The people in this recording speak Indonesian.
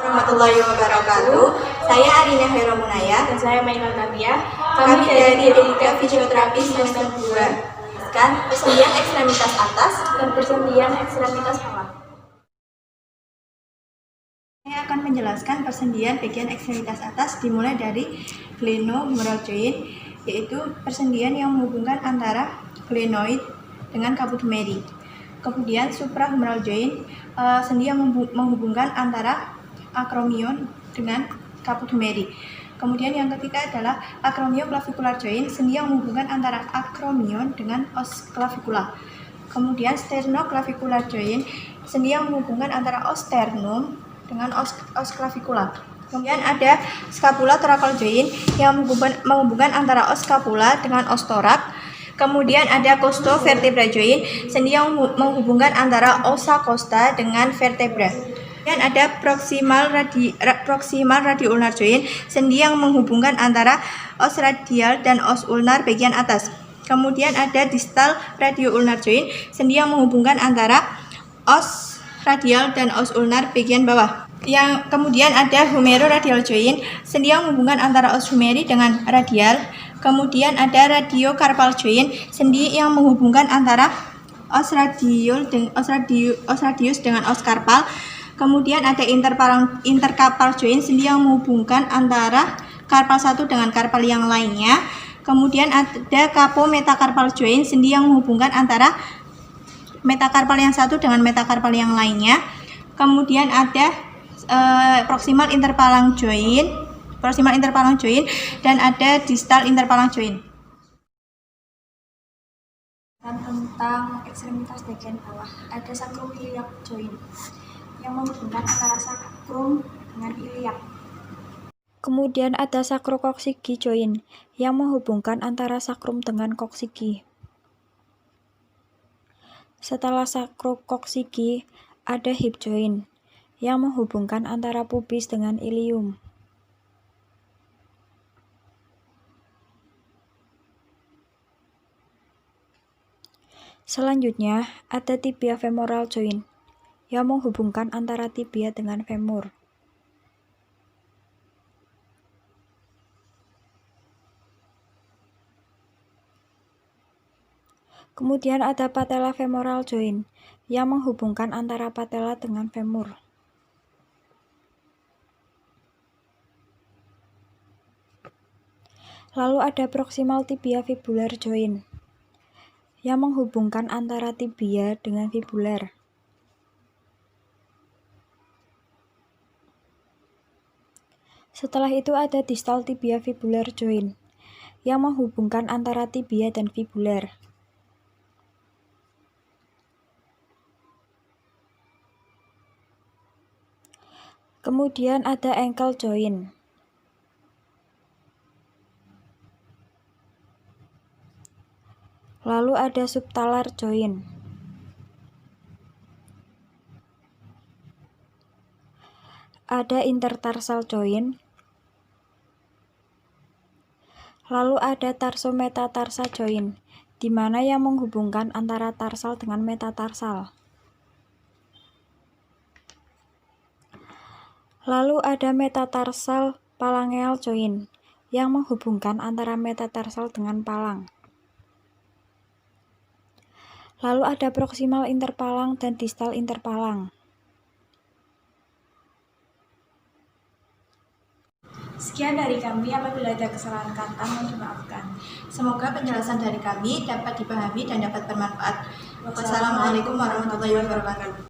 warahmatullahi wabarakatuh. Saya Arina Hera Munaya. Dan saya Maila Tabia. Kami dari Teknik Fisioterapi semester 2. Persendian ekstremitas atas dan persendian ekstremitas bawah. Saya akan menjelaskan persendian bagian ekstremitas atas dimulai dari glenohumeral joint, yaitu persendian yang menghubungkan antara glenoid dengan caput humeri. Kemudian suprahumeral joint, sendi yang menghubungkan antara acromion dengan caput humeri. Kemudian yang ketiga adalah acromioclavicular joint, sendi yang menghubungkan antara acromion dengan os clavicula. Kemudian sternoclavicular joint, sendi yang menghubungkan antara os sternum dengan os clavicula. Kemudian ada scapula-thoracal joint yang menghubungkan antara os scapula dengan os thorax. Kemudian ada costovertebral joint, sendi yang menghubungkan antara ossa costa dengan vertebra. Kemudian ada proximal radioulnar joint, sendi yang menghubungkan antara os radial dan os ulnar bagian atas. Kemudian ada distal radioulnar joint, sendi yang menghubungkan antara os radial dan os ulnar bagian bawah. Kemudian ada humeroradial joint, sendi yang menghubungkan antara os humeri dengan radial. Kemudian ada radiocarpal joint, sendi yang menghubungkan antara os radius dengan os carpal. Kemudian ada intercarpal joint, sendi yang menghubungkan antara carpal satu dengan carpal yang lainnya. Kemudian ada capometacarpal joint, sendi yang menghubungkan antara metacarpal yang satu dengan metacarpal yang lainnya. Kemudian ada proximal interpalang joint dan ada distal interpalang joint. Tentang ekstremitas bagian bawah, ada sacroiliac joint yang menghubungkan antara sacrum dengan iliac. Kemudian ada sacrococcigi joint yang menghubungkan antara sacrum dengan coccigi. Setelah sacrococcigi, ada hip joint yang menghubungkan antara pubis dengan ilium. Selanjutnya, ada tibia femoral joint yang menghubungkan antara tibia dengan femur. Kemudian ada patella femoral joint yang menghubungkan antara patella dengan femur. Lalu ada proximal tibia fibular joint yang menghubungkan antara tibia dengan fibular. Setelah itu ada distal tibia fibular joint yang menghubungkan antara tibia dan fibular. Kemudian ada ankle joint. Lalu ada subtalar joint. Ada intertarsal joint. Lalu ada tarsometatarsa joint, di mana yang menghubungkan antara tarsal dengan metatarsal. Lalu ada metatarsal phalangeal joint yang menghubungkan antara metatarsal dengan palang. Lalu ada proximal interpalang dan distal interpalang. Sekian dari kami, apabila ada kesalahan kata mohon dimaafkan. Semoga penjelasan dari kami dapat dipahami dan dapat bermanfaat. Wassalamualaikum warahmatullahi wabarakatuh.